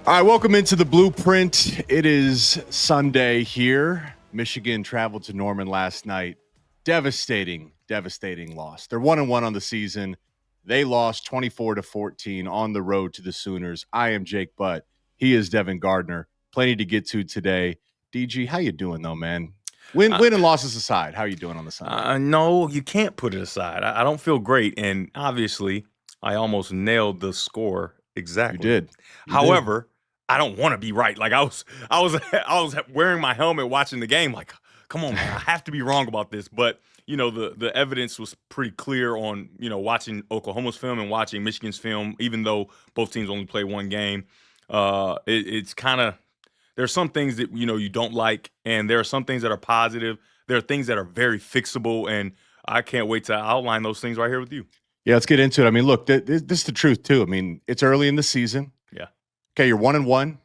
All right, welcome into the Blueprint. It is Sunday here. Michigan traveled to Norman last night. Devastating loss. They're 1-1 on the season. They lost 24-14 on the road to the Sooners. I am Jake Butt. He is Devin Gardner. Plenty to get to today. DG, how you doing though, man? Win and losses aside, how you doing on the Sunday? No, you can't put it aside. I don't feel great, and obviously, I almost nailed the score You exactly. did. You did. However, I don't want to be right. Like I was wearing my helmet watching the game. Like, come on, man, I have to be wrong about this. But the evidence was pretty clear on watching Oklahoma's film and watching Michigan's film. Even though both teams only play one game, it's kind of there's some things that you don't like, and there are some things that are positive. There are things that are very fixable, and I can't wait to outline those things right here with you. Yeah, let's get into it. I mean, look, this is the truth too. I mean, it's early in the season. Yeah. Okay, you're 1-1.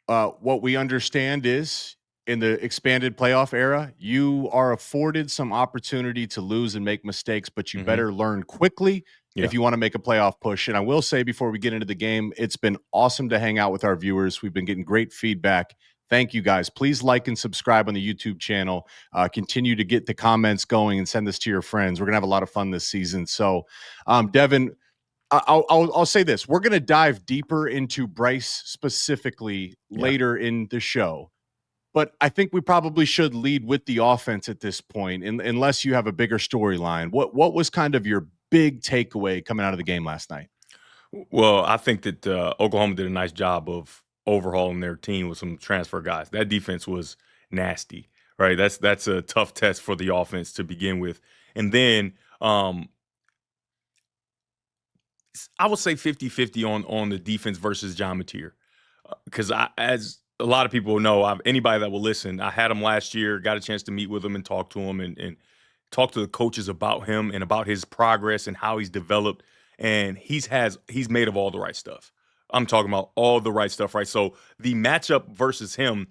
What we understand is in the expanded playoff era, you are afforded some opportunity to lose and make mistakes, but you better learn quickly if you want to make a playoff push. And I will say before we get into the game, it's been awesome to hang out with our viewers. We've been getting great feedback. Thank you guys. Please like and subscribe on the YouTube channel. Continue to get the comments going and send this to your friends. We're going to have a lot of fun this season. So, Devin, I'll say this. We're going to dive deeper into Bryce specifically later in the show. But I think we probably should lead with the offense at this point, unless you have a bigger storyline. What was kind of your big takeaway coming out of the game last night? Well, I think that Oklahoma did a nice job of overhauling their team with some transfer guys. That defense was nasty, right? That's a tough test for the offense to begin with. And then I would say 50-50 on the defense versus John Mateer. Because as a lot of people know, anybody that will listen, I had him last year, got a chance to meet with him and talk to him and talk to the coaches about him and about his progress and how he's developed. And he's made of all the right stuff. I'm talking about all the right stuff, right? So the matchup versus him,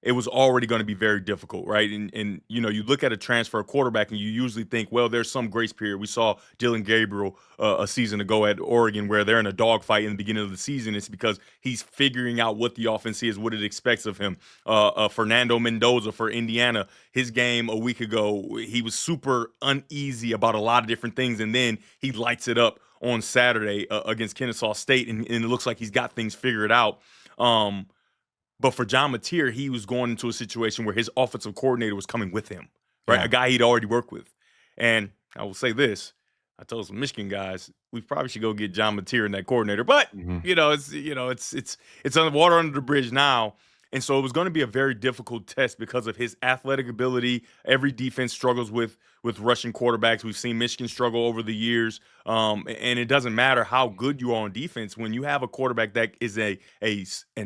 it was already going to be very difficult, right? And you look at a transfer quarterback and you usually think, well, there's some grace period. We saw Dylan Gabriel a season ago at Oregon where they're in a dogfight in the beginning of the season. It's because he's figuring out what the offense is, what it expects of him. Fernando Mendoza for Indiana, his game a week ago, he was super uneasy about a lot of different things, and then he lights it up on Saturday against Kennesaw State, and it looks like he's got things figured out. But for John Mateer, he was going into a situation where his offensive coordinator was coming with him, right? Yeah. A guy he'd already worked with. And I will say this. I told some Michigan guys, we probably should go get John Mateer and that coordinator. But, it's on the water under the bridge now. And so it was going to be a very difficult test because of his athletic ability. Every defense struggles with rushing quarterbacks. We've seen Michigan struggle over the years. And it doesn't matter how good you are on defense. When you have a quarterback that is an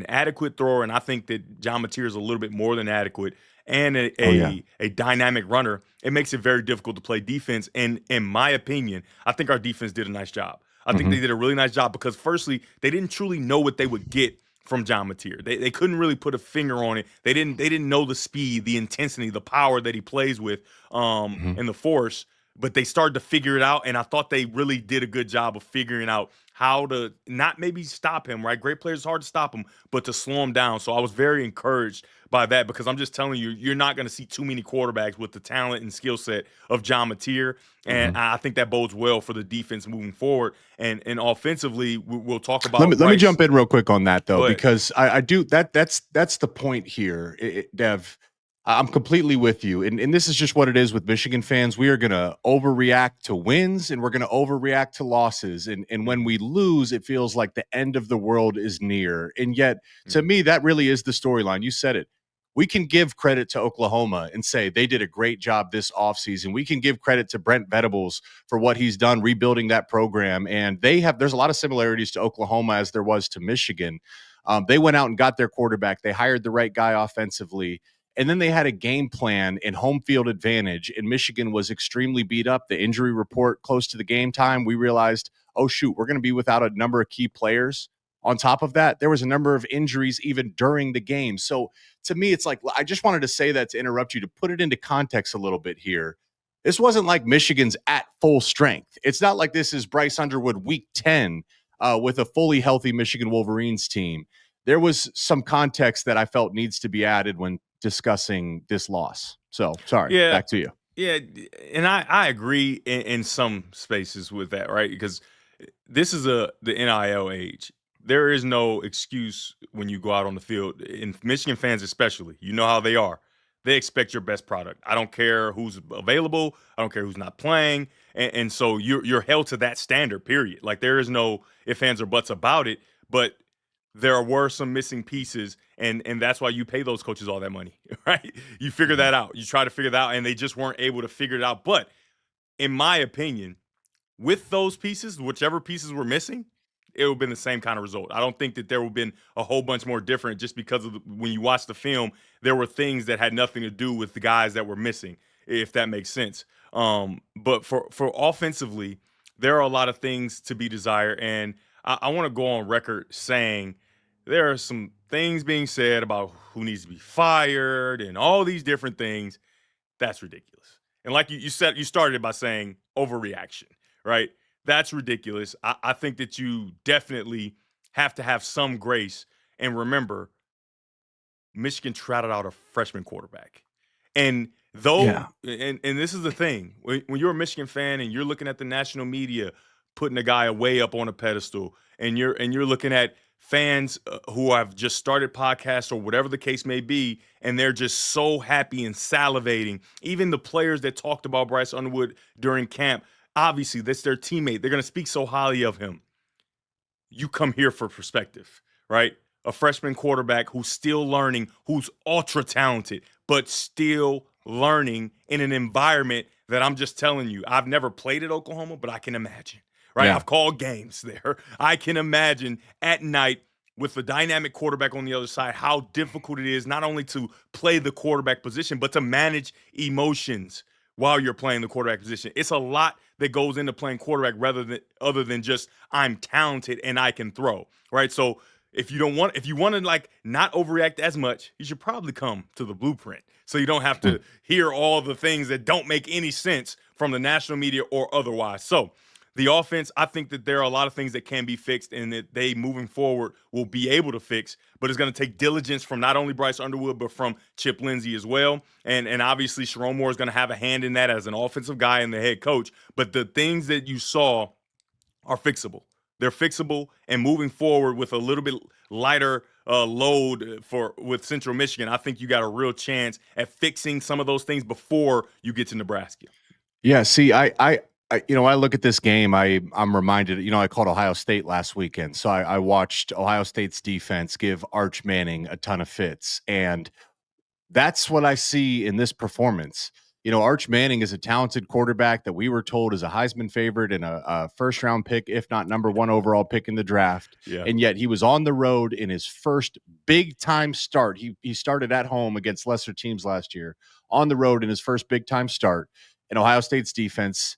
adequate thrower, and I think that John Mateer is a little bit more than adequate, and a dynamic runner, it makes it very difficult to play defense. And in my opinion, I think our defense did a nice job. I think they did a really nice job because, firstly, they didn't truly know what they would get from John Mateer. They couldn't really put a finger on it. They didn't know the speed, the intensity, the power that he plays with, and the force. But they started to figure it out, and I thought they really did a good job of figuring out how to not maybe stop him, right? Great players, it's hard to stop him, but to slow him down. So I was very encouraged by that because I'm just telling you, you're not going to see too many quarterbacks with the talent and skill set of John Mateer, and I think that bodes well for the defense moving forward. And offensively, we'll talk about. Let me jump in real quick on that though, because I do that's the point here, Dev. I'm completely with you. And this is just what it is with Michigan fans. We are going to overreact to wins and we're going to overreact to losses. And when we lose, it feels like the end of the world is near. And yet, to me, that really is the storyline. You said it. We can give credit to Oklahoma and say they did a great job this offseason. We can give credit to Brent Venables for what he's done rebuilding that program. And there's a lot of similarities to Oklahoma as there was to Michigan. They went out and got their quarterback. They hired the right guy offensively. And then they had a game plan and home field advantage. And Michigan was extremely beat up. The injury report close to the game time, we realized, oh, shoot, we're going to be without a number of key players. On top of that, there was a number of injuries even during the game. So to me, it's like, I just wanted to say that to interrupt you, to put it into context a little bit here. This wasn't like Michigan's at full strength. It's not like this is Bryce Underwood week 10 with a fully healthy Michigan Wolverines team. there was some context that I felt needs to be added when discussing this loss. So sorry, Yeah, back to you. yeah, and I agree in some spaces with that, right? Because this is the NIL age. There is no excuse when you go out on the field. In Michigan fans, especially, you know how they are. They expect your best product. I don't care who's available. I don't care who's not playing, and so you're held to that standard. Period. Like there is no ifs, ands, or buts about it. But there were some missing pieces, and that's why you pay those coaches all that money, right? You figure Mhm. that out. You try to figure that out, and they just weren't able to figure it out. But in my opinion, with those pieces, whichever pieces were missing, it would have been the same kind of result. I don't think that there would have been a whole bunch more different just because of when you watch the film, there were things that had nothing to do with the guys that were missing, if that makes sense. But for offensively, there are a lot of things to be desired, and I want to go on record saying there are some things being said about who needs to be fired and all these different things. That's ridiculous. And like you said, you started by saying overreaction, right? That's ridiculous. I think that you definitely have to have some grace. And remember, Michigan trotted out a freshman quarterback. And though, Yeah. and this is the thing, when you're a Michigan fan and you're looking at the national media putting a guy way up on a pedestal, and you're looking at fans who have just started podcasts or whatever the case may be, and they're just so happy and salivating. Even the players that talked about Bryce Underwood during camp, obviously that's their teammate. They're going to speak so highly of him. You come here for perspective, right? A freshman quarterback who's still learning, who's ultra talented, but still learning in an environment that I'm just telling you, I've never played at Oklahoma, but I can imagine, right? Yeah. I've called games there. I can imagine at night with the dynamic quarterback on the other side, how difficult it is not only to play the quarterback position, but to manage emotions while you're playing the quarterback position. It's a lot that goes into playing quarterback rather than other than just I'm talented and I can throw, right? So if you want to like not overreact as much, you should probably come to the blueprint so you don't have Mm. to hear all the things that don't make any sense from the national media or otherwise. So the offense, I think that there are a lot of things that can be fixed and that they moving forward will be able to fix, but it's going to take diligence from not only Bryce Underwood, but from Chip Lindsey as well. And obviously Sherrone Moore is going to have a hand in that as an offensive guy and the head coach. But the things that you saw are fixable. They're fixable, and moving forward with a little bit lighter load for with Central Michigan, I think you got a real chance at fixing some of those things before you get to Nebraska. Yeah. See, I look at this game. I'm reminded. I called Ohio State last weekend, so I watched Ohio State's defense give Arch Manning a ton of fits, and that's what I see in this performance. Arch Manning is a talented quarterback that we were told is a Heisman favorite and a first round pick, if not number one overall pick in the draft. Yeah. And yet he was on the road in his first big time start. He started at home against lesser teams last year, on the road in his first big time start. And Ohio State's defense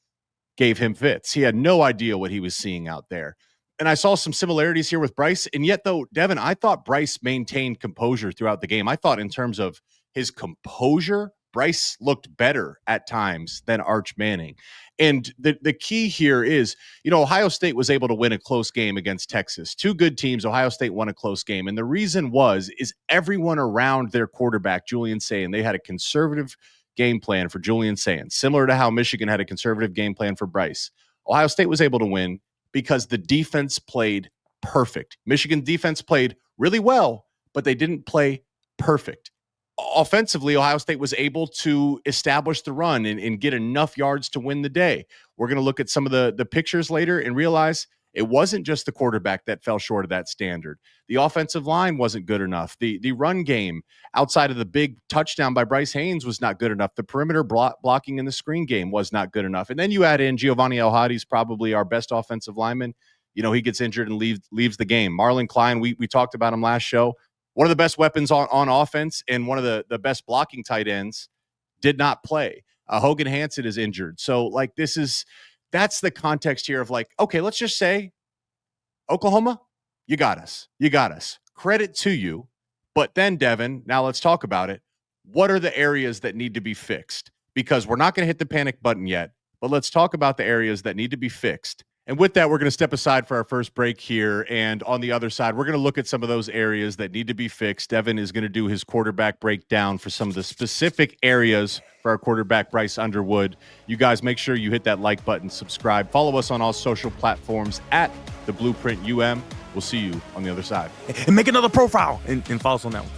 gave him fits. He had no idea what he was seeing out there. And I saw some similarities here with Bryce. And yet, though, Devin, I thought Bryce maintained composure throughout the game. I thought, in terms of his composure, Bryce looked better at times than Arch Manning. And the key here is, Ohio State was able to win a close game against Texas. Two good teams. Ohio State won a close game. And the reason is everyone around their quarterback, Julian Sayin, they had a conservative game plan for Julian Sayin, similar to how Michigan had a conservative game plan for Bryce. Ohio State was able to win because the defense played perfect. Michigan defense played really well, but they didn't play perfect. Offensively, Ohio State was able to establish the run and get enough yards to win the day. We're going to look at some of the pictures later and realize it wasn't just the quarterback that fell short of that standard. The offensive line wasn't good enough. The run game outside of the big touchdown by Bryce Haynes was not good enough. The perimeter blocking in the screen game was not good enough. And then you add in Giovanni El-Hadi's probably our best offensive lineman. He gets injured and leaves the game. Marlon Klein, we talked about him last show. One of the best weapons on offense and one of the best blocking tight ends did not play. Hogan Hansen is injured. So that's the context here of okay, let's just say Oklahoma, you got us. You got us. Credit to you. But then, Devin, now let's talk about it. What are the areas that need to be fixed? Because we're not going to hit the panic button yet, but let's talk about the areas that need to be fixed. And with that, we're going to step aside for our first break here. And on the other side, we're going to look at some of those areas that need to be fixed. Devin is going to do his quarterback breakdown for some of the specific areas for our quarterback, Bryce Underwood. You guys make sure you hit that like button, subscribe, follow us on all social platforms at The Blueprint UM. We'll see you on the other side. And make another profile and follow us on that one.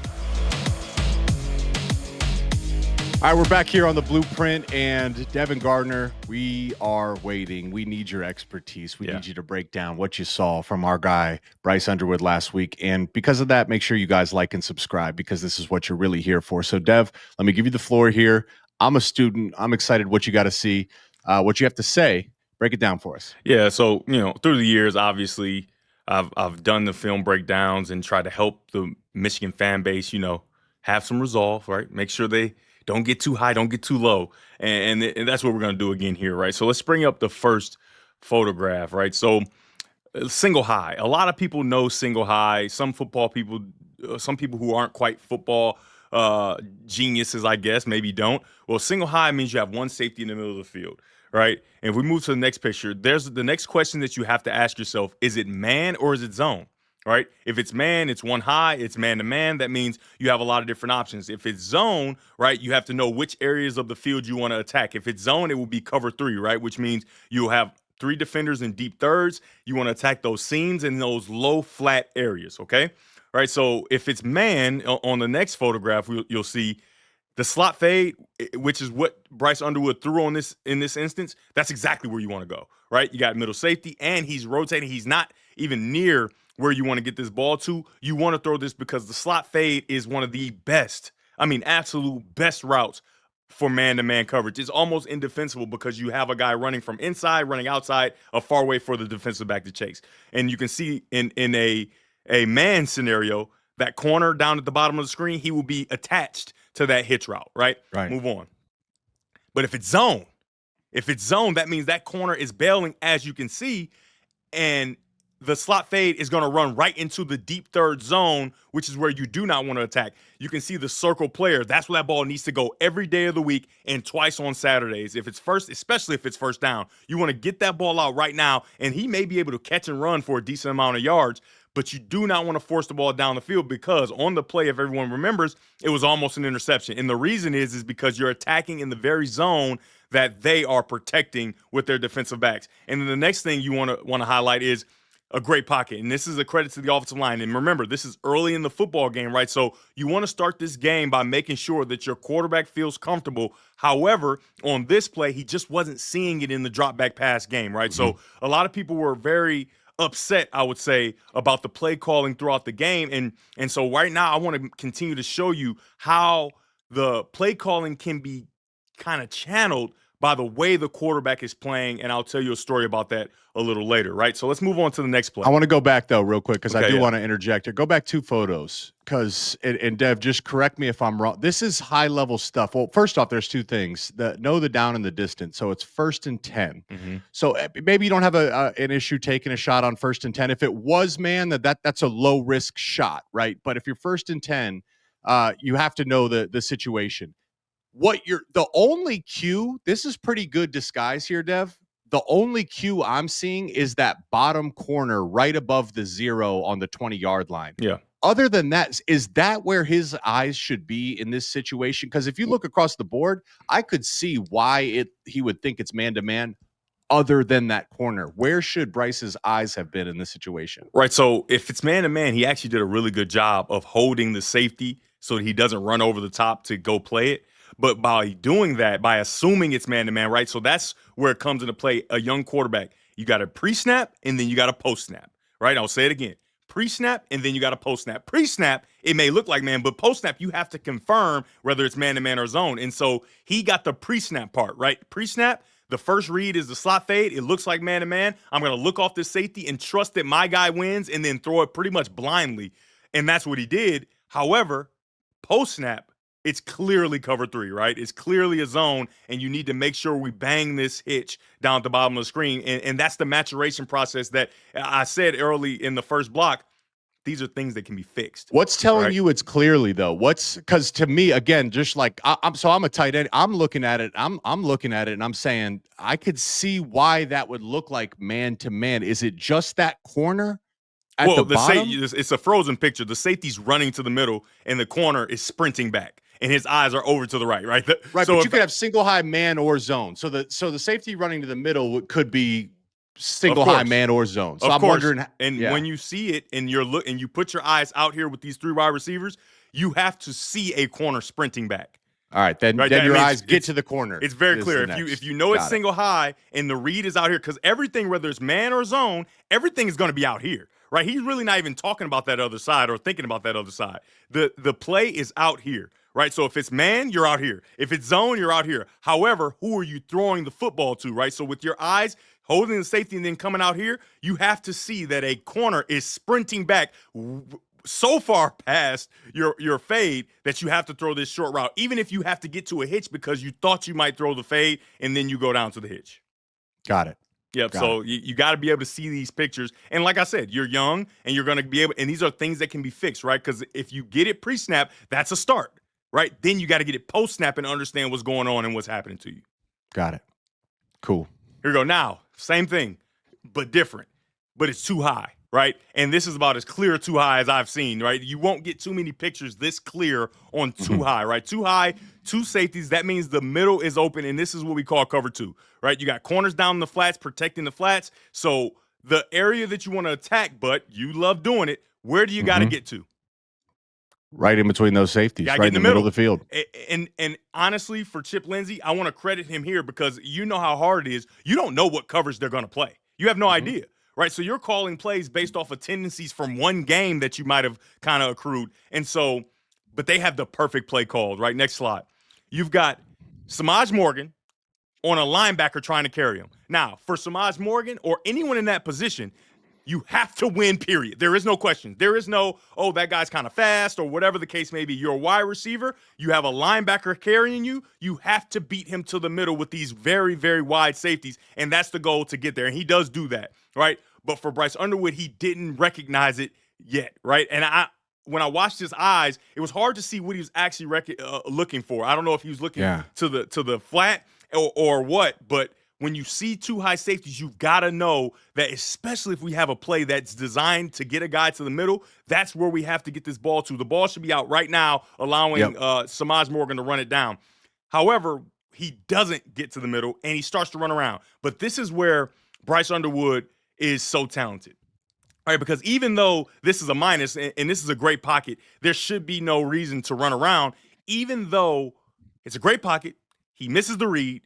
All right, we're back here on The Blueprint, and Devin Gardner, we are waiting. We need your expertise. We need you to break down what you saw from our guy, Bryce Underwood, last week. And because of that, make sure you guys like and subscribe, because this is what you're really here for. So, Dev, let me give you the floor here. I'm a student. I'm excited what you got to see, what you have to say. Break it down for us. Yeah, so, through the years, obviously, I've done the film breakdowns and tried to help the Michigan fan base, have some resolve, right? Make sure they don't get too high, don't get too low. And that's what we're going to do again here, right? So let's bring up the first photograph, right? So single high. A lot of people know single high. Some football people, some people who aren't quite football geniuses, I guess, maybe don't. Well, single high means you have one safety in the middle of the field, right? And if we move to the next picture, there's the next question that you have to ask yourself. Is it man or is it zone? Right? If it's man, it's one high, it's man to man. That means you have a lot of different options. If it's zone, right, you have to know which areas of the field you want to attack. If it's zone, it will be cover 3, right, which means you'll have 3 defenders in deep thirds. You want to attack those seams in those low flat areas, okay? All right, so if it's man, on the next photograph, you'll see the slot fade, which is what Bryce Underwood threw in this instance. That's exactly where you want to go, right? You got middle safety, and he's rotating. He's not even near where you want to get this ball to. You want to throw this because the slot fade is one of the best, absolute best routes for man-to-man coverage. It's almost indefensible because you have a guy running from inside, running outside, a far way for the defensive back to chase. And you can see in a man scenario, that corner down at the bottom of the screen, he will be attached to that hitch route, right? Move on. But if it's zone, that means that corner is bailing, as you can see, and the slot fade is going to run right into the deep third zone, which is where you do not want to attack. You can see the circle player. That's where that ball needs to go every day of the week and twice on Saturdays. If it's first, especially if it's first down, you want to get that ball out right now, and he may be able to catch and run for a decent amount of yards, but you do not want to force the ball down the field, because on the play, if everyone remembers, it was almost an interception. And the reason is because you're attacking in the very zone that they are protecting with their defensive backs. And then the next thing you want to highlight is a great pocket. And this is a credit to the offensive line. And remember, this is early in the football game, right? So you want to start this game by making sure that your quarterback feels comfortable. However, on this play, he just wasn't seeing it in the drop back pass game, right? So a lot of people were very upset, I would say, about the play calling throughout the game. And so right now I want to continue to show you how the play calling can be kind of channeled by the way the quarterback is playing, and I'll tell you a story about that a little later, right? So let's move on to the next play. I want to go back, though, real quick, because I do want to interject here. Go back 2 photos, because, and Dev, just correct me if I'm wrong. This is high-level stuff. Well, first off, there's 2 things. Know the down and the distance. So it's 1st and 10. So maybe you don't have an issue taking a shot on 1st and 10. If it was man, that's a low-risk shot, right? But if you're 1st and 10, you have to know the situation. The only cue, this is pretty good disguise here, Dev. The only cue I'm seeing is that bottom corner right above the 0 on the 20-yard line. Yeah. Other than that, is that where his eyes should be in this situation? Because if you look across the board, I could see why he would think it's man-to-man other than that corner. Where should Bryce's eyes have been in this situation? Right, so if it's man-to-man, he actually did a really good job of holding the safety so that he doesn't run over the top to go play it. But by doing that, by assuming it's man-to-man, right, so that's where it comes into play. A young quarterback, you got a pre-snap and then you got a post-snap, right? I'll say it again. Pre-snap and then you got a post-snap. Pre-snap, it may look like man, but post-snap, you have to confirm whether it's man-to-man or zone. And so he got the pre-snap part, right? Pre-snap, the first read is the slot fade. It looks like man-to-man. I'm going to look off this safety and trust that my guy wins and then throw it pretty much blindly. And that's what he did. However, post-snap, it's clearly cover 3, right? It's clearly a zone, and you need to make sure we bang this hitch down at the bottom of the screen. And that's the maturation process that I said early in the first block. these are things that can be fixed. What's telling right? you it's clearly though? Because to me, again, just like I'm a tight end. I'm looking at it. I'm looking at it, and I'm saying I could see why that would look like man to man. Is it just that corner at the Well, bottom? it's a frozen picture. The safety's running to the middle, and the corner is sprinting back, and his eyes are over to the right. Right. Right, So but you if could have single high man or zone. So the safety running to the middle could be of single high course, man or zone. So of I'm course, wondering, and yeah. when you see it, and and you put your eyes out here with these 3 wide receivers, you have to see a corner sprinting back. All right, then Right. your eyes get to the corner. It's very is clear. the If you next. know it's Got it. single high and the read is out here, because everything, whether it's man or zone, everything is going to be out here. Right. He's really not even talking about that other side or thinking about that other side. The play is out here. Right. So if it's man, you're out here. If it's zone, you're out here. However, who are you throwing the football to? Right. So with your eyes holding the safety and then coming out here, you have to see that a corner is sprinting back so far past your fade that you have to throw this short route, even if you have to get to a hitch because you thought you might throw the fade and then you go down to the hitch. Got it. Yep. So you got to be able to see these pictures. And like I said, you're young and you're going to be able, and these are things that can be fixed, right? Because if you get it pre-snap, that's a start, right? Then you got to get it post-snap and understand what's going on and what's happening to you. Got it. Cool. Here we go. Now, same thing, but different, but it's too high. Right. And this is about as clear too high as I've seen. Right. You won't get too many pictures this clear on too high. Right. Too high, 2 safeties. That means the middle is open. And this is what we call cover 2. Right. You got corners down in the flats, protecting the flats. So the area that you want to attack, but you love doing it. Where do you got to get to? Right in between those safeties, right in the middle of the field. And honestly, for Chip Lindsey, I want to credit him here because you know how hard it is. You don't know what coverage they're going to play. You have no idea. Right, so you're calling plays based off of tendencies from one game that you might have kind of accrued. And so, but they have the perfect play called, right? Next slide. You've got Samaj Morgan on a linebacker trying to carry him. Now, for Samaj Morgan or anyone in that position, you have to win, period. There is no question. There is no, oh, that guy's kind of fast or whatever the case may be. You're a wide receiver. You have a linebacker carrying you. You have to beat him to the middle with these very, very wide safeties, and that's the goal to get there. And he does do that, right? But for Bryce Underwood, he didn't recognize it yet, right? And when I watched his eyes, it was hard to see what he was actually looking for. I don't know if he was looking to the flat or what, but when you see 2 high safeties, you've got to know that, especially if we have a play that's designed to get a guy to the middle, that's where we have to get this ball to. The ball should be out right now, allowing Samaj Morgan to run it down. However, he doesn't get to the middle, and he starts to run around. But this is where Bryce Underwood is so talented. All right, because even though this is a minus, and this is a great pocket, there should be no reason to run around. Even though it's a great pocket, he misses the read.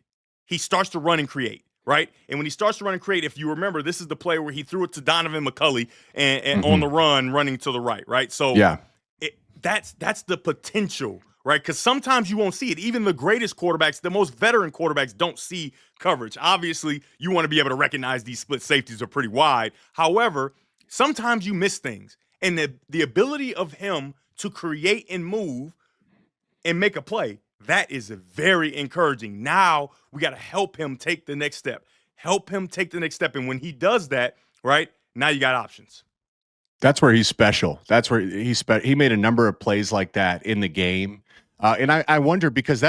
He starts to run and create, right? And when he starts to run and create, if you remember, this is the play where he threw it to Donovan McCulley and on the run, running to the right? So that's the potential, right? Because sometimes you won't see it. Even the greatest quarterbacks, the most veteran quarterbacks, don't see coverage. Obviously, you want to be able to recognize these split safeties are pretty wide. However, sometimes you miss things. And the ability of him to create and move and make a play, that is very encouraging. Now we got to help him take the next step. And when he does that, right, now you got options. That's where he's special. That's where he made a number of plays like that in the game. And I wonder, because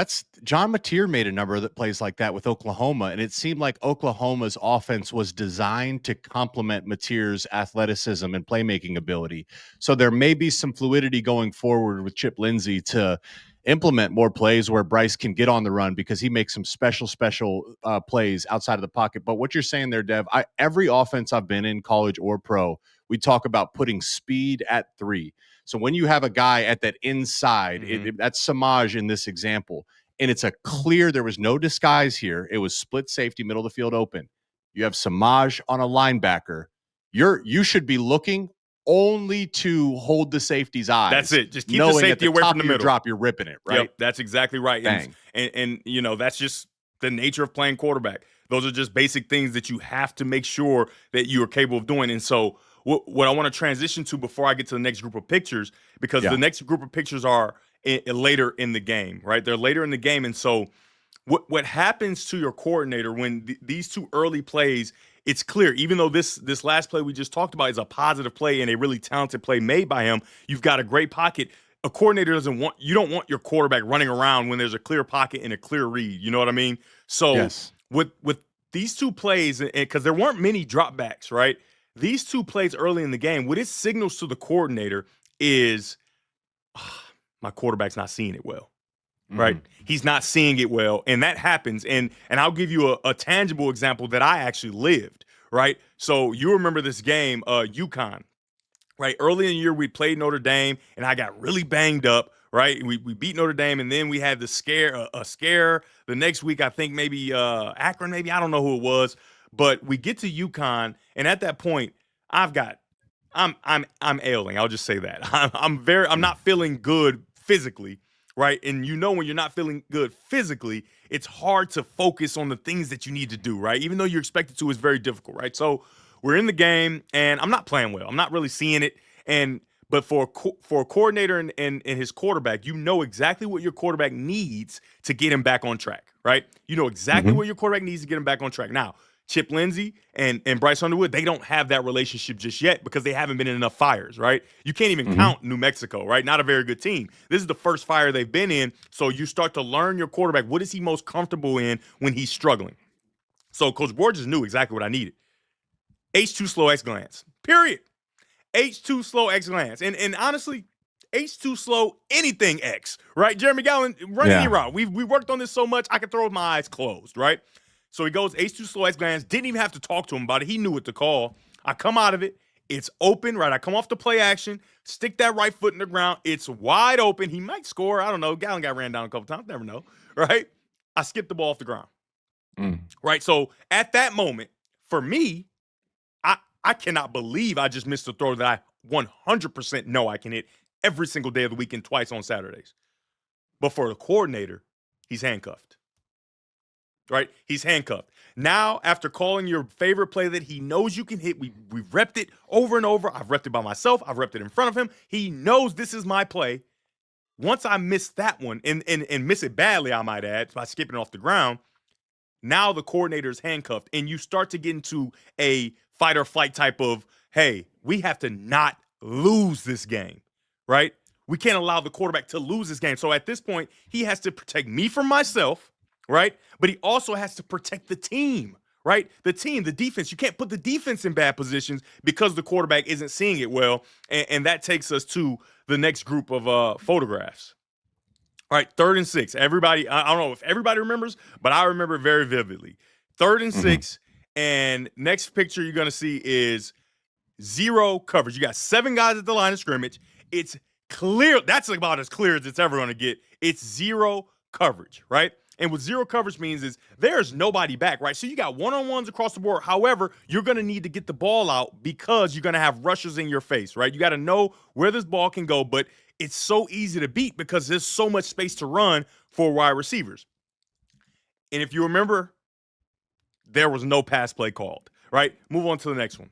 John Mateer made a number of plays like that with Oklahoma, and it seemed like Oklahoma's offense was designed to complement Mateer's athleticism and playmaking ability. So there may be some fluidity going forward with Chip Lindsey to implement more plays where Bryce can get on the run, because he makes some special plays outside of the pocket. But what you're saying there, Dev, every offense I've been in, college or pro, we talk about putting speed at 3. So when you have a guy at that inside, that's Samaj in this example, and it's there was no disguise here. It was split safety, middle of the field open. You have Samaj on a linebacker. You should be looking only to hold the safety's eyes. That's it. Just keep the safety away from the middle. Drop, you're ripping it, right? Yep, that's exactly right. Bang. And you know, that's just the nature of playing quarterback. Those are just basic things that you have to make sure that you are capable of doing. And so what I want to transition to before I get to the next group of pictures, because the next group of pictures are later in the game, right? They're later in the game. And so what happens to your coordinator when these two early plays, it's clear, even though this last play we just talked about is a positive play and a really talented play made by him, you've got a great pocket. A coordinator you don't want your quarterback running around when there's a clear pocket and a clear read. You know what I mean? So Yes. with these two plays, because there weren't many dropbacks, right? These two plays early in the game, what it signals to the coordinator is my quarterback's not seeing it well. Right. He's not seeing it well. And that happens. And I'll give you a tangible example that I actually lived. Right. So you remember this game, UConn. Right. Early in the year, we played Notre Dame and I got really banged up. Right. We beat Notre Dame and then we had the scare, a scare the next week. I think maybe Akron, maybe. I don't know who it was. But we get to UConn. And at that point, I'm ailing. I'll just say that. I'm not feeling good physically. Right. And when you're not feeling good physically, it's hard to focus on the things that you need to do. Right. Even though you're expected to, it's very difficult. Right. So we're in the game and I'm not playing well. I'm not really seeing it. But for a coordinator and his quarterback, you know exactly what your quarterback needs to get him back on track. Right. You know exactly what your quarterback needs to get him back on track. Now, Chip Lindsey and Bryce Underwood, they don't have that relationship just yet because they haven't been in enough fires, right? You can't even count New Mexico, right? Not a very good team. This is the first fire they've been in, so you start to learn your quarterback. What is he most comfortable in when he's struggling? So Coach Borges knew exactly what I needed. H2 slow X glance, period. H2 slow X glance. And honestly, H2 slow anything X, right? Jeremy Gallen, run any route. We worked on this so much, I could throw with my eyes closed, right? So he goes H2 slow X glance. Didn't even have to talk to him about it. He knew what to call. I come out of it. It's open, right? I come off the play action, stick that right foot in the ground. It's wide open. He might score. I don't know. Gallen got ran down a couple times. Never know, right? I skipped the ball off the ground, right? So at that moment, for me, I cannot believe I just missed a throw that I 100% know I can hit every single day of the week and twice on Saturdays. But for the coordinator, he's handcuffed. Right? He's handcuffed. Now, after calling your favorite play that he knows you can hit, we've repped it over and over. I've repped it by myself. I've repped it in front of him. He knows this is my play. Once I miss that one, and miss it badly, I might add, by skipping it off the ground, now the coordinator is handcuffed. And you start to get into a fight or flight type of, hey, we have to not lose this game, right? We can't allow the quarterback to lose this game. So at this point, he has to protect me from myself, right? But he also has to protect the team, right? The team, the defense. You can't put the defense in bad positions because the quarterback isn't seeing it well. And that takes us to the next group of photographs. All right, 3rd and 6. Everybody, I don't know if everybody remembers, but I remember very vividly. 3rd and 6, and next picture you're going to see is zero coverage. You got 7 guys at the line of scrimmage. It's clear. That's about as clear as it's ever going to get. It's zero coverage, right? And what zero coverage means is there's nobody back, right? So you got one-on-ones across the board. However, you're going to need to get the ball out because you're going to have rushers in your face, right? You got to know where this ball can go, but it's so easy to beat because there's so much space to run for wide receivers. And if you remember, there was no pass play called, right? Move on to the next one.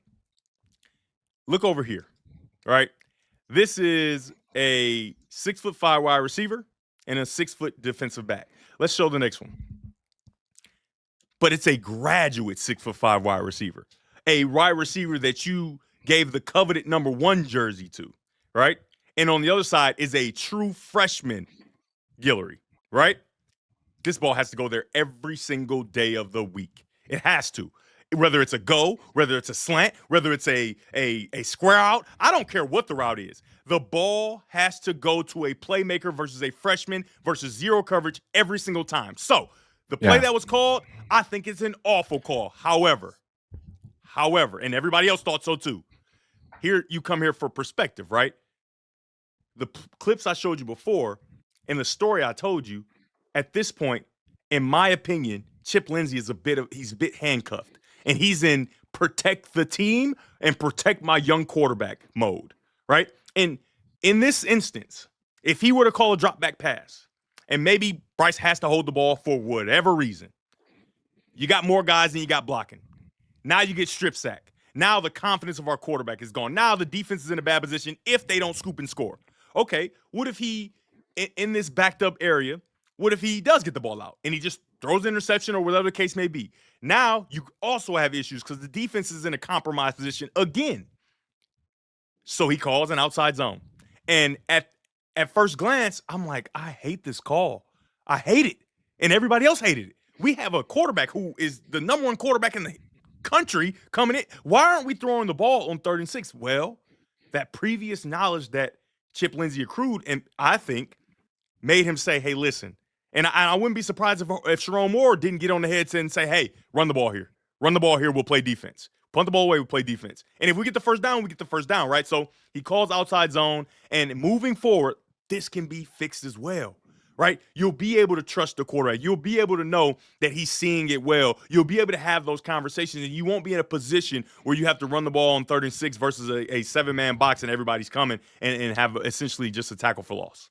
Look over here, right? This is a 6'5" wide receiver and a 6 foot defensive back. Let's show the next one. But it's a graduate 6'5" wide receiver, a wide receiver that you gave the coveted number 1 jersey to, right? And on the other side is a true freshman, Guillory, right? This ball has to go there every single day of the week. It has to. Whether it's a go, whether it's a slant, whether it's a square out, I don't care what the route is. The ball has to go to a playmaker versus a freshman versus zero coverage every single time. So the play that was called, I think it's an awful call. However, and everybody else thought so too. Here, you come here for perspective, right? The clips I showed you before and the story I told you, at this point, in my opinion, Chip Lindsey is he's a bit handcuffed. And he's in protect the team and protect my young quarterback mode, right? And in this instance, if he were to call a drop back pass, and maybe Bryce has to hold the ball for whatever reason, you got more guys than you got blocking. Now you get strip sack. Now the confidence of our quarterback is gone. Now the defense is in a bad position if they don't scoop and score. Okay, what if he, in this backed up area, what if he does get the ball out and he just throws an interception or whatever the case may be. Now you also have issues because the defense is in a compromised position again. So he calls an outside zone. And at first glance, I'm like, I hate this call. I hate it. And everybody else hated it. We have a quarterback who is the number one quarterback in the country coming in. Why aren't we throwing the ball on 3rd and 6? Well, that previous knowledge that Chip Lindsey accrued, and I think made him say, hey, listen. And I wouldn't be surprised if Sherrone Moore didn't get on the headset and say, hey, run the ball here. Run the ball here, we'll play defense. Punt the ball away, we'll play defense. And if we get the first down, we get the first down, right? So he calls outside zone, and moving forward, this can be fixed as well, right? You'll be able to trust the quarterback. You'll be able to know that he's seeing it well. You'll be able to have those conversations, and you won't be in a position where you have to run the ball on 3rd and 6 versus a 7-man box and everybody's coming and have essentially just a tackle for loss.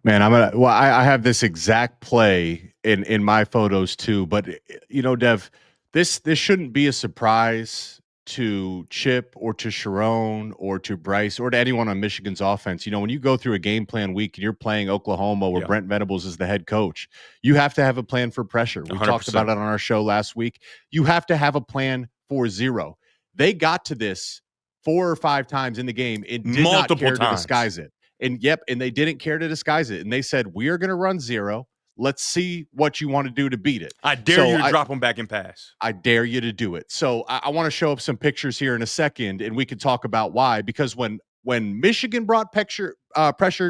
Man, I have this exact play in my photos too, but Dev, this shouldn't be a surprise to Chip or to Sherrone or to Bryce or to anyone on Michigan's offense. When you go through a game plan week and you're playing Oklahoma where Brent Venables is the head coach, you have to have a plan for pressure. We 100%. talked about it on our show last week. You have to have a plan for zero. They got to this 4 or 5 times in the game and did not care to disguise it. And they didn't care to disguise it. And they said, we are going to run zero. Let's see what you want to do to beat it. I dare you to drop them back and pass. I dare you to do it. So I want to show up some pictures here in a second, and we can talk about why. Because when Michigan brought pressure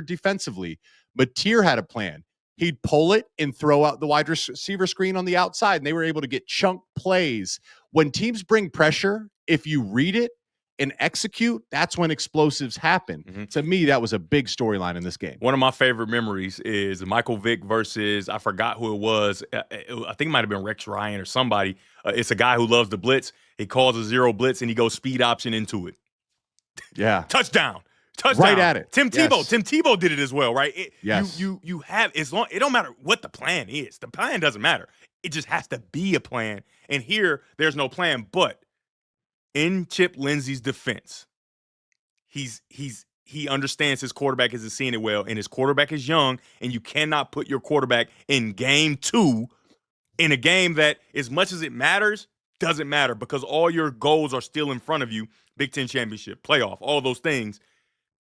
defensively, Mateer had a plan. He'd pull it and throw out the wide receiver screen on the outside, and they were able to get chunk plays. When teams bring pressure, if you read it and execute, that's when explosives happen. Mm-hmm. To me, that was a big storyline in this game. One of my favorite memories is Michael Vick versus, I forgot who it was. I think it might have been Rex Ryan or somebody. It's a guy who loves the blitz. He calls a zero blitz, and he goes speed option into it. Yeah. Touchdown. Right at it. Tim Tebow. Tim Tebow did it as well, right? Yes. You have, as long, it don't matter what the plan is. The plan doesn't matter. It just has to be a plan. And here, there's no plan, but in Chip Lindsey's defense, he understands his quarterback isn't seeing it well, and his quarterback is young, and you cannot put your quarterback in game 2 in a game that, as much as it matters, doesn't matter because all your goals are still in front of you. Big Ten championship, playoff, all those things.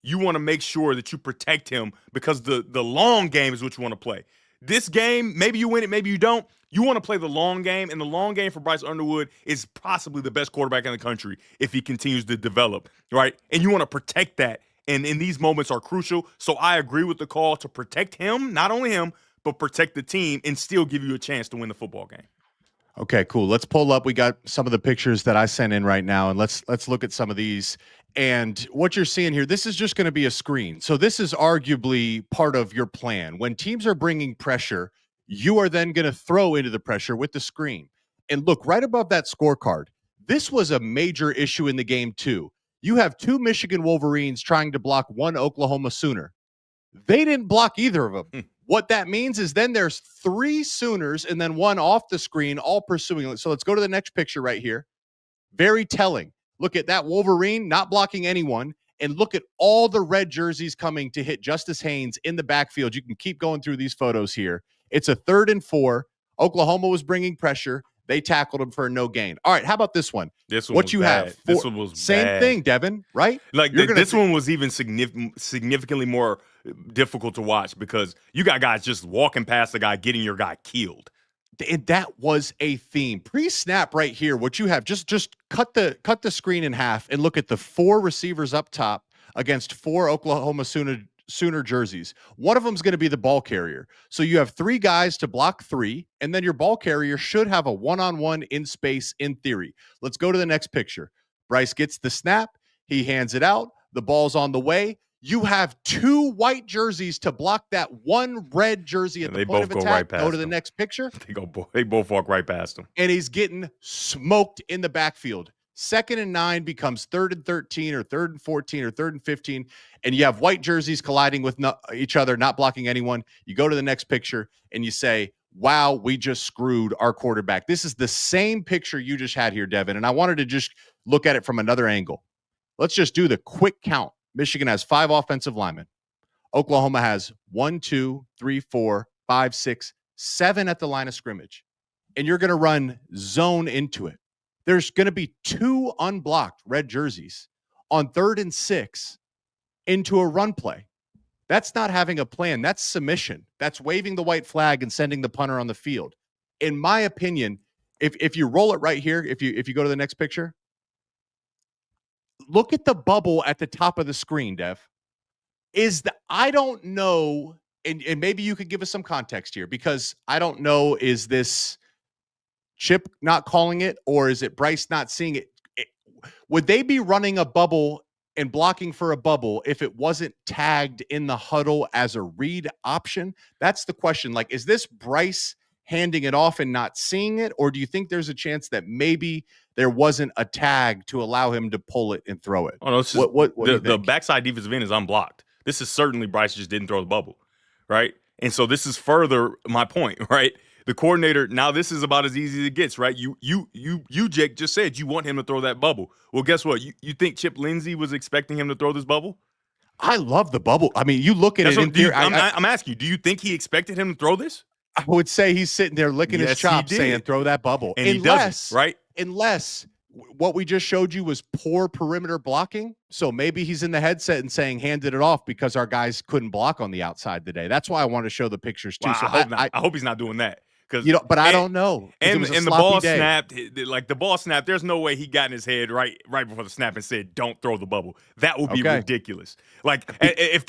You want to make sure that you protect him because the long game is what you want to play. This game, maybe you win it, maybe you don't. You want to play the long game, and the long game for Bryce Underwood is possibly the best quarterback in the country if he continues to develop, right? And you want to protect that, and these moments are crucial. So I agree with the call to protect him, not only him, but protect the team and still give you a chance to win the football game. Okay, cool. Let's pull up. We got some of the pictures that I sent in right now, and let's look at some of these. And what you're seeing here, this is just going to be a screen. So this is arguably part of your plan. When teams are bringing pressure, you are then going to throw into the pressure with the screen. And look, right above that scorecard, this was a major issue in the game too. You have 2 Michigan Wolverines trying to block 1 Oklahoma Sooner. They didn't block either of them. What that means is then there's 3 Sooners and then 1 off the screen, all pursuing it. So let's go to the next picture right here. Very telling. Look at that Wolverine not blocking anyone, and look at all the red jerseys coming to hit Justice Haynes in the backfield. You can keep going through these photos here. It's a 3rd and 4. Oklahoma was bringing pressure. They tackled him for a no gain. All right, how about this one? This one what was you bad. have? This one was same bad. thing, Devin, right? Like this one was even significantly more difficult to watch because you got guys just walking past the guy, getting your guy killed. And that was a theme. Pre-snap right here, what you have, just cut the screen in half and look at the 4 receivers up top against 4 Oklahoma Sooner jerseys. One of them is going to be the ball carrier. So you have 3 guys to block 3, and then your ball carrier should have a one-on-one in space in theory. Let's go to the next picture. Bryce gets the snap. He hands it out. The ball's on the way. You have 2 white jerseys to block that 1 red jersey at the point of attack. Go to the next picture. They both walk right past him. And he's getting smoked in the backfield. 2nd and 9 becomes 3rd and 13 or 3rd and 14 or 3rd and 15. And you have white jerseys colliding with each other, not blocking anyone. You go to the next picture and you say, wow, we just screwed our quarterback. This is the same picture you just had here, Devin. And I wanted to just look at it from another angle. Let's just do the quick count. Michigan has 5 offensive linemen. Oklahoma has 1, 2, 3, 4, 5, 6, 7 at the line of scrimmage, and you're going to run zone into it. There's going to be 2 unblocked red jerseys on 3rd and 6 into a run play. That's not having a plan. That's submission. That's waving the white flag and sending the punter on the field. In my opinion, if you roll it right here, if you go to the next picture, look at the bubble at the top of the screen, Dev. I don't know, and maybe you could give us some context here, because I don't know, is this Chip not calling it, or is it Bryce not seeing it? Would they be running a bubble and blocking for a bubble if it wasn't tagged in the huddle as a read option? That's the question. Like, is this Bryce handing it off and not seeing it, or do you think there's a chance that maybe there wasn't a tag to allow him to pull it and throw it? Oh no, it's just, the backside defensive end is unblocked. This is certainly Bryce just didn't throw the bubble, right? And so this is further my point, right? The coordinator, now this is about as easy as it gets, right? You, Jake, just said you want him to throw that bubble. Well, guess what? You think Chip Lindsey was expecting him to throw this bubble? I love the bubble. I mean, you look at it. I'm asking you, do you think he expected him to throw this? I would say he's sitting there licking his chops saying, throw that bubble. And he doesn't, right? Unless what we just showed you was poor perimeter blocking. So maybe he's in the headset and saying, handed it off because our guys couldn't block on the outside today. That's why I want to show the pictures too. Wow, so I hope he's not doing that. But I don't know. And the ball snapped. Like the ball snapped. There's no way he got in his head right before the snap and said, "Don't throw the bubble." That would be ridiculous. Like if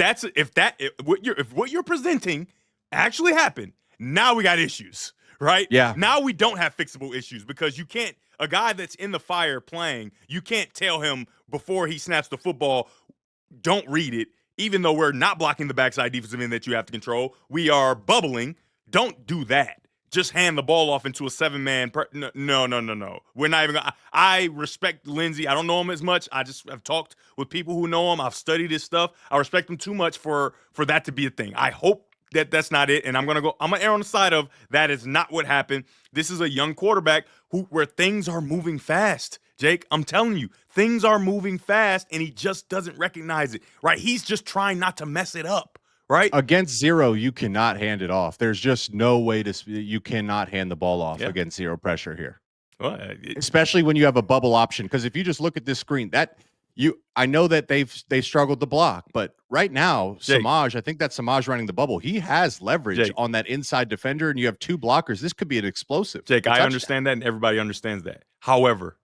what you're presenting actually happened, now we got issues, right? Yeah. Now we don't have fixable issues, because you can't. A guy that's in the fire playing, you can't tell him before he snaps the football, don't read it. Even though we're not blocking the backside defensive end that you have to control, we are bubbling. Don't do that. Just hand the ball off into a 7-man. No. We're not even going to. I respect Lindsey. I don't know him as much. I've talked with people who know him. I've studied his stuff. I respect him too much for that to be a thing. I hope that's not it. And I'm going to err on the side of that is not what happened. This is a young quarterback where things are moving fast. Jake, I'm telling you, things are moving fast, and he just doesn't recognize it, right? He's just trying not to mess it up. Right? Against zero, you cannot hand it off. There's just no way you cannot hand the ball off against zero pressure here. Well, especially when you have a bubble option. Because if you just look at this screen, I know that they've struggled to block, but right now, Jake, Samaj, I think that's Samaj running the bubble. He has leverage on that inside defender, and you have 2 blockers. This could be an explosive. Jake, I understand that, and everybody understands that. However,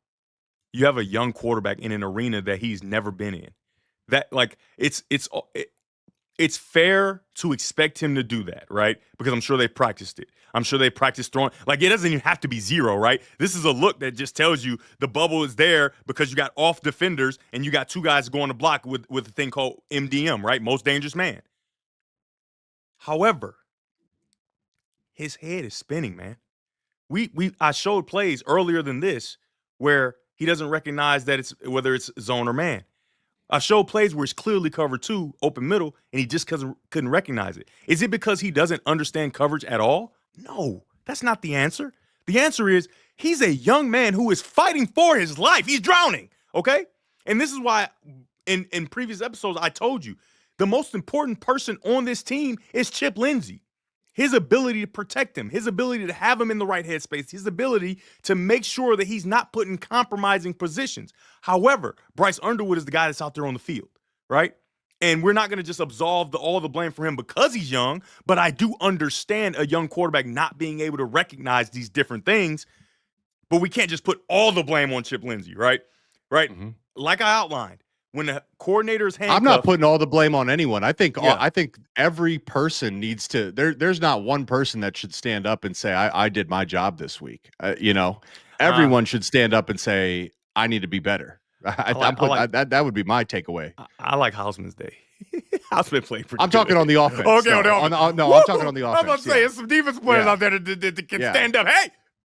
you have a young quarterback in an arena that he's never been in. That it's fair to expect him to do that, right? Because I'm sure they practiced it. I'm sure they practiced throwing. Like, it doesn't even have to be zero, right? This is a look that just tells you the bubble is there because you got off defenders and you got 2 guys going to block with a thing called MDM, right? Most dangerous man. However, his head is spinning, man. I showed plays earlier than this where he doesn't recognize that whether it's zone or man. I showed plays where it's clearly cover 2, open middle, and he just couldn't recognize it. Is it because he doesn't understand coverage at all? No, that's not the answer. The answer is he's a young man who is fighting for his life. He's drowning, okay? And this is why in previous episodes I told you the most important person on this team is Chip Lindsey. His ability to protect him, his ability to have him in the right headspace, his ability to make sure that he's not put in compromising positions. However, Bryce Underwood is the guy that's out there on the field, right? And we're not going to just absolve all the blame for him because he's young, but I do understand a young quarterback not being able to recognize these different things, but we can't just put all the blame on Chip Lindsey, right? Right? Mm-hmm. Like I outlined, when the coordinator's handcuffed, I'm not putting all the blame on anyone. I think every person needs to. There's not one person that should stand up and say, "I did my job this week." Everyone should stand up and say, "I need to be better." That would be my takeaway. I like Hausman's day. Hausman played pretty. I'm talking on the offense. Okay, I'm talking on the offense. I'm about to say, there's some defense players out there that can stand up. Hey,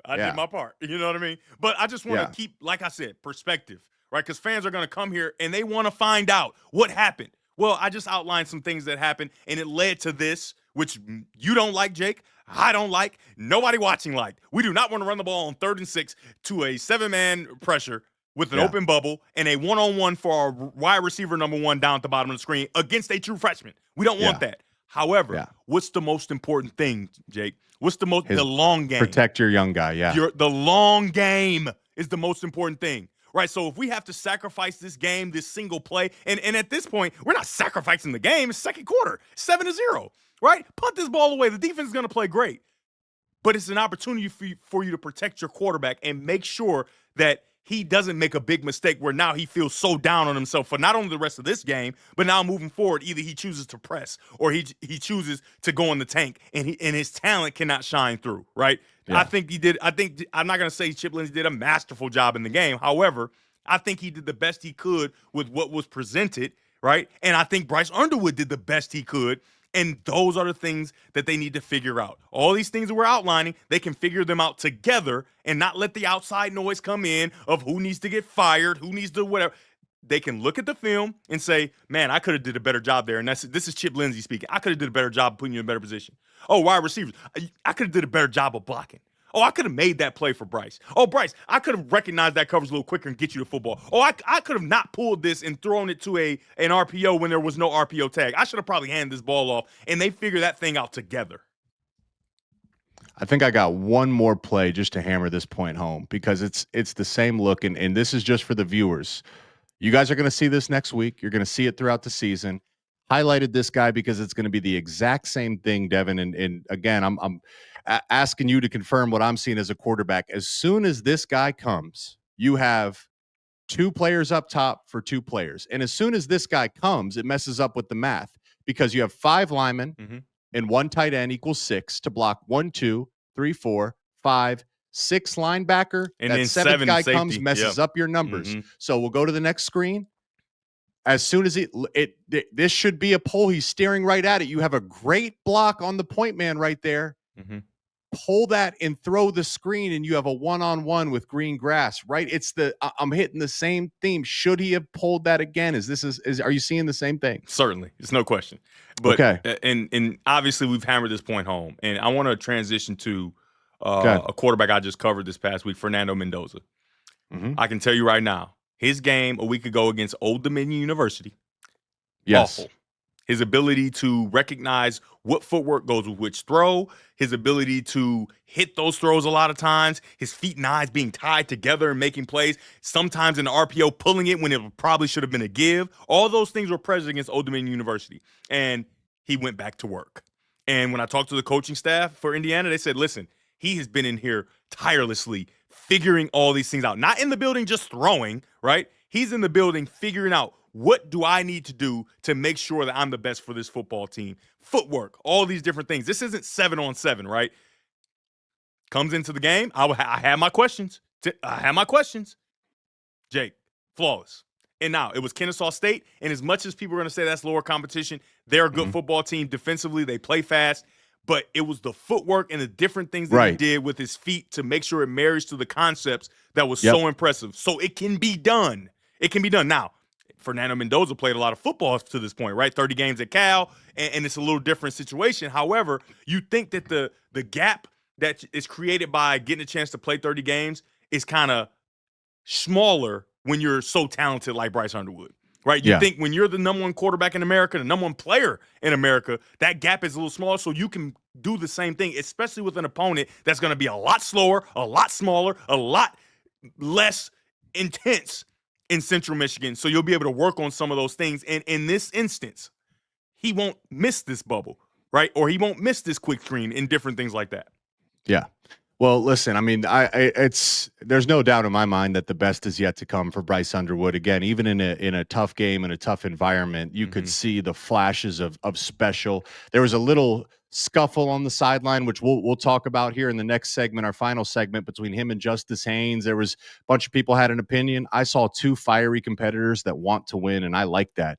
I did my part. You know what I mean? But I just want to keep, like I said, perspective. Right, because fans are going to come here and they want to find out what happened. Well, I just outlined some things that happened, and it led to this, which you don't like, Jake. I don't like. Nobody watching liked. We do not want to run the ball on 3rd and 6 to a 7-man pressure with an open bubble and a one-on-one for our wide receiver number 1 down at the bottom of the screen against a true freshman. We don't want that. However, Yeah. what's the most important thing, Jake? What's the long game? Protect your young guy. Yeah. The long game is the most important thing, right? So if we have to sacrifice this game, this single play, and at this point, we're not sacrificing the game. It's second quarter, 7-0, right? Punt this ball away. The defense is going to play great. But it's an opportunity for you to protect your quarterback and make sure that he doesn't make a big mistake where now he feels so down on himself for not only the rest of this game, but now moving forward, either he chooses to press or he chooses to go in the tank and his talent cannot shine through, right? Yeah. I'm not going to say Chip Lindsey did a masterful job in the game. However, I think he did the best he could with what was presented, right? And I think Bryce Underwood did the best he could. And those are the things that they need to figure out. All these things that we're outlining, they can figure them out together and not let the outside noise come in of who needs to get fired, who needs to whatever. They can look at the film and say, man, I could have did a better job there. And this is Chip Lindsey speaking. I could have did a better job of putting you in a better position. Oh, wide receivers. I could have did a better job of blocking. Oh, I could have made that play for Bryce. Oh, Bryce, I could have recognized that coverage a little quicker and get you the football. Oh, I could have not pulled this and thrown it to an RPO when there was no RPO tag. I should have probably handed this ball off, and they figure that thing out together. I think I got one more play just to hammer this point home because it's the same look, and this is just for the viewers. You guys are going to see this next week. You're going to see it throughout the season. Highlighted this guy because it's going to be the exact same thing, Devin. And again, I'm asking you to confirm what I'm seeing as a quarterback. As soon as this guy comes, you have two players up top for two players. And as soon as this guy comes, it messes up with the math because you have 5 linemen and 1 tight end equals 6 to block 1, 2, 3, 4, 5, 6 linebacker. And that then 7th guy safety. comes, messes up your numbers. So we'll go to the next screen. As soon as this should be a pull, he's staring right at it. You have a great block on the point man right there. Pull that and throw the screen, and you have a one-on-one with green grass. Right? I'm hitting the same theme. Should he have pulled that again? Are you seeing the same thing? Certainly, it's no question. But okay, and obviously we've hammered this point home, and I want to transition to a quarterback I just covered this past week, Fernando Mendoza. I can tell you right now. His game a week ago against Old Dominion University, awful. His ability to recognize what footwork goes with which throw, his ability to hit those throws a lot of times, his feet and eyes being tied together and making plays, sometimes in the RPO pulling it when it probably should have been a give. All those things were present against Old Dominion University, and he went back to work. And when I talked to the coaching staff for Indiana, they said, listen, he has been in here tirelessly figuring all these things out. Not in the building just throwing, right? He's in the building figuring out what do I need to do to make sure that I'm the best for this football team. Footwork, all these different things. This isn't 7-on-7, right? Comes into the game. I had my questions. Jake, flawless. And now it was Kennesaw State. And as much as people are going to say that's lower competition, they're a good football team. Defensively, they play fast. But it was the footwork and the different things that he did with his feet to make sure it marries to the concepts that was so impressive. So it can be done. It can be done. Now, Fernando Mendoza played a lot of football to this point, right? 30 games at Cal, and it's a little different situation. However, you think that the gap that is created by getting a chance to play 30 games is kind of smaller when you're so talented like Bryce Underwood. Right? You think when you're the number 1 quarterback in America, the number 1 player in America, that gap is a little smaller, so you can do the same thing, especially with an opponent that's going to be a lot slower, a lot smaller, a lot less intense in Central Michigan. So you'll be able to work on some of those things. And in this instance, he won't miss this bubble, right? Or he won't miss this quick screen and different things like that. Yeah. Well, listen, I mean, there's no doubt in my mind that the best is yet to come for Bryce Underwood. Again, even in a tough game, in a tough environment, you could see the flashes of special. There was a little scuffle on the sideline, which we'll talk about here in the next segment, our final segment, between him and Justice Haynes. There was a bunch of people had an opinion. I saw 2 fiery competitors that want to win, and I like that.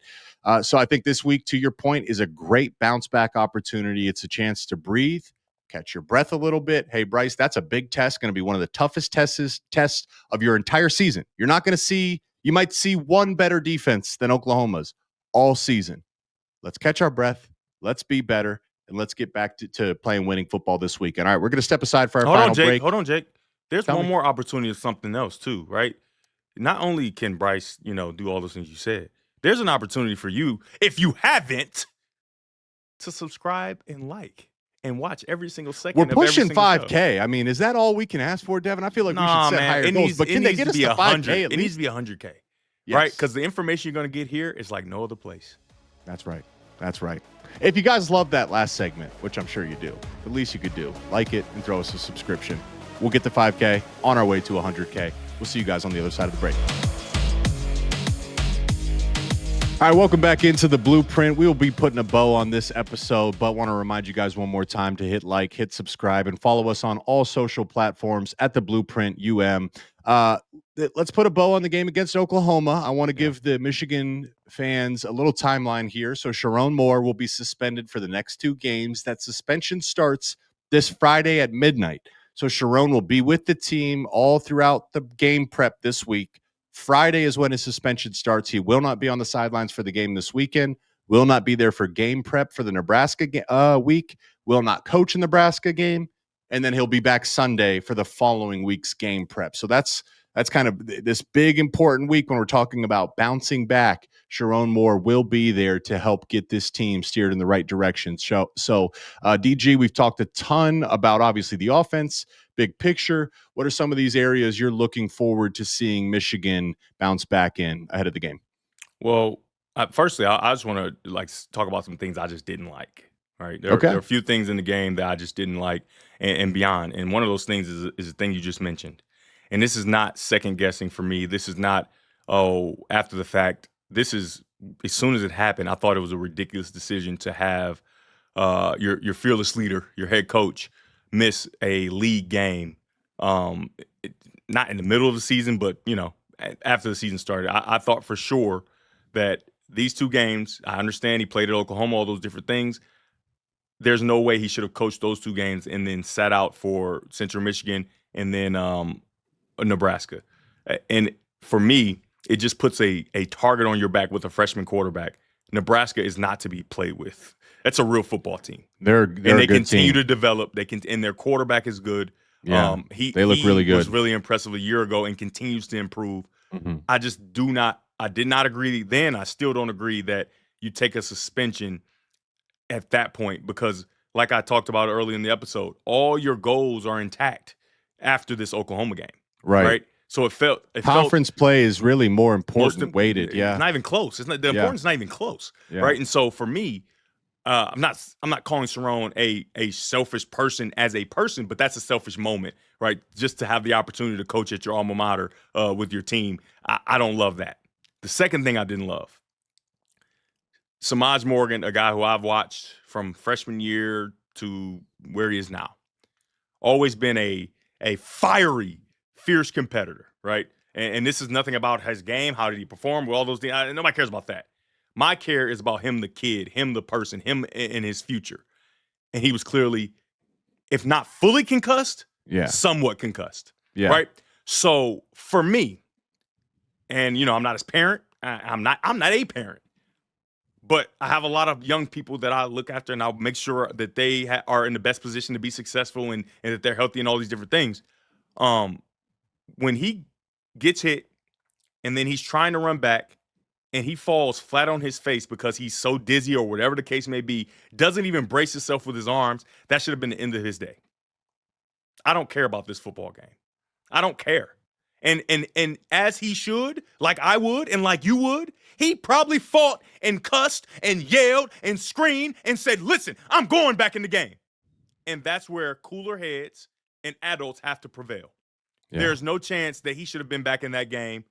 So I think this week, to your point, is a great bounce back opportunity. It's a chance to breathe, catch your breath a little bit. Hey, Bryce, that's a big test, going to be one of the toughest tests of your entire season. You're not going to see, you might see one better defense than Oklahoma's all season. Let's catch our breath. Let's be better. And let's get back to playing winning football this weekend. All right, we're going to step aside for our final break. Hold on, Jake. There's one more opportunity of something else too, right? Not only can Bryce, do all those things you said, there's an opportunity for you, if you haven't, to subscribe and like and watch every single second We're of every pushing single show. 5K. I mean, is that all we can ask for, Devin? I feel like we should Nah, set man, higher goals. But can they get us to 5K at It needs least? to be 100K, right? Yes. Because the information you're going to get here is like no other place. That's right. That's right. If you guys love that last segment, which I'm sure you do, the least you could do, like it and throw us a subscription. We'll get to 5K on our way to 100K. We'll see you guys on the other side of the break. All right, welcome back into the Blueprint. We will be putting a bow on this episode, but want to remind you guys one more time to hit like, hit subscribe, and follow us on all social platforms at the Blueprint UM. Let's put a bow on the game against Oklahoma. I want to give the Michigan fans a little timeline here. So Sherrone Moore will be suspended for the next 2 games. That suspension starts this Friday at midnight. So Sherrone will be with the team all throughout the game prep this week. Friday is when his suspension starts. He will not be on the sidelines for the game this weekend, will not be there for game prep for the Nebraska week, will not coach a Nebraska game, and then he'll be back Sunday for the following week's game prep. So that's kind of this big important week when we're talking about bouncing back. Sherrone Moore will be there to help get this team steered in the right direction. So DG, we've talked a ton about obviously the offense, big picture. What are some of these areas you're looking forward to seeing Michigan bounce back in ahead of the game? Well, firstly, I just want to talk about some things I just didn't like. Right, there are a few things in the game that I just didn't like, and beyond. And one of those things is the thing you just mentioned. And this is not second guessing for me. This is not after the fact. This is as soon as it happened. I thought it was a ridiculous decision to have your fearless leader, your head coach, miss a league game. Not in the middle of the season, but after the season started. I thought for sure that these 2 games. I understand he played at Oklahoma, all those different things. There's no way he should have coached those 2 games and then sat out for Central Michigan and then Nebraska. And for me, it just puts a target on your back with a freshman quarterback. Nebraska is not to be played with. That's a real football team. They're and they continue team. to develop. And their quarterback is good. Yeah, they look really good. He was really impressive a year ago and continues to improve. Mm-hmm. I did not agree then. I still don't agree that you take a suspension at that point, because like I talked about early in the episode, all your goals are intact after this Oklahoma game. Right. So it felt conference play is really more important, weighted. Yeah. It's not even close. The importance is not even close. Yeah. Right. And so for me, I'm not calling Sherrone a selfish person as a person, but that's a selfish moment, right? Just to have the opportunity to coach at your alma mater with your team. I don't love that. The second thing I didn't love, Samaj Morgan, a guy who I've watched from freshman year to where he is now, always been a fiery, fierce competitor, right? And this is nothing about his game. How did he perform? With all those things, nobody cares about that. My care is about him, the kid, him, the person, him and his future. And he was clearly, if not fully concussed, somewhat concussed, right? So for me, and I'm not his parent. I'm not a parent. But I have a lot of young people that I look after, and I'll make sure that they are in the best position to be successful and that they're healthy and all these different things. When he gets hit and then he's trying to run back and he falls flat on his face because he's so dizzy or whatever the case may be, doesn't even brace himself with his arms, that should have been the end of his day. I don't care about this football game. I don't care. And as he should, like I would and like you would, he probably fought and cussed and yelled and screamed and said, listen, I'm going back in the game. And that's where cooler heads and adults have to prevail. Yeah. There's no chance that he should have been back in that game.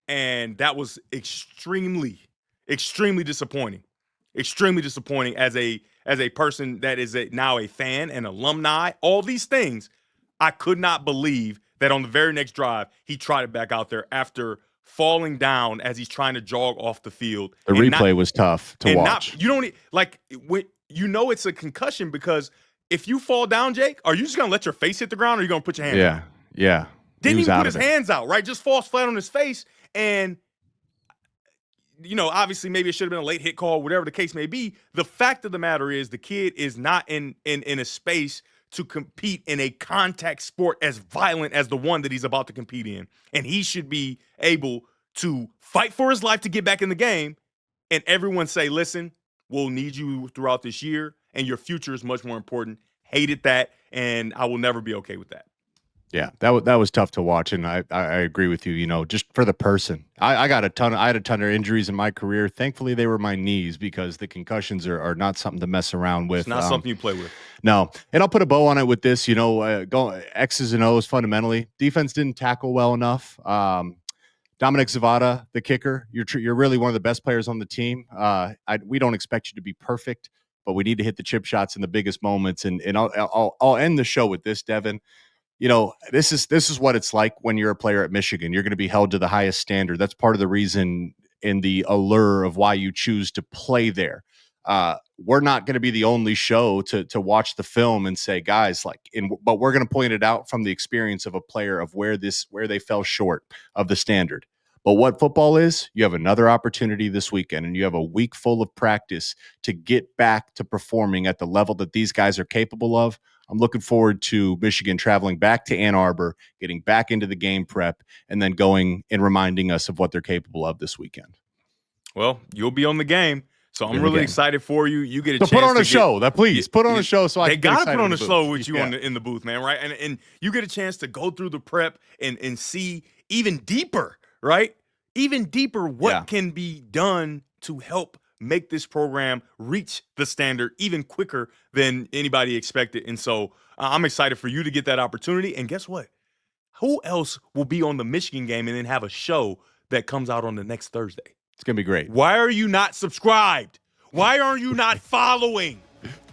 And that was extremely, extremely disappointing. Extremely disappointing as a person that is now a fan and alumni, all these things. I could not believe that on the very next drive, he tried it back out there after falling down as he's trying to jog off the field. The replay was tough to watch. It's a concussion, because if you fall down, Jake, are you just going to let your face hit the ground, or are you going to put your hand out? Yeah. Didn't even put his hands out, right? Just falls flat on his face. And, obviously maybe it should have been a late hit call, whatever the case may be. The fact of the matter is the kid is not in a space to compete in a contact sport as violent as the one that he's about to compete in. And he should be able to fight for his life to get back in the game. And everyone say, listen, will need you throughout this year, and your future is much more important. Hated that, and I will never be okay with that. Yeah, that was tough to watch, and I agree with you. You know, just for the person, I had a ton of injuries in my career. Thankfully, they were my knees because the concussions are not something to mess around with. It's not something you play with. No, and I'll put a bow on it with this. You know, go X's and O's fundamentally. Defense didn't tackle well enough. Dominic Zavada, the kicker, you're really one of the best players on the team. We don't expect you to be perfect, but we need to hit the chip shots in the biggest moments. And I'll end the show with this, Devin. You know, this is what it's like when you're a player at Michigan. You're going to be held to the highest standard. That's part of the reason in the allure of why you choose to play there. We're not going to be the only show to watch the film and say, guys, but we're going to point it out from the experience of a player of where they fell short of the standard. But what football is, you have another opportunity this weekend, and you have a week full of practice to get back to performing at the level that these guys are capable of. I'm looking forward to Michigan traveling back to Ann Arbor, getting back into the game prep, and then going and reminding us of what they're capable of this weekend. Well, you'll be on the game, so I'm really excited for you. You get a chance put on to a show. Put on a show so I can. They gotta put on a show with you in the booth, man, right? And you get a chance to go through the prep and see even deeper, right? Even deeper what can be done to help make this program reach the standard even quicker than anybody expected. And so I'm excited for you to get that opportunity. And guess what? Who else will be on the Michigan game and then have a show that comes out on the next Thursday? It's going to be great. Why are you not subscribed? Why are you not following?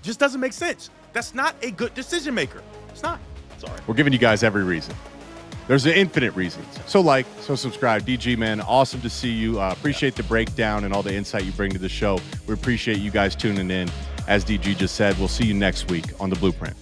Just doesn't make sense. That's not a good decision maker. It's not. Sorry. We're giving you guys every reason. There's an infinite reasons. So subscribe. DG, man, awesome to see you. Appreciate the breakdown and all the insight you bring to the show. We appreciate you guys tuning in. As DG just said, we'll see you next week on The Blueprint.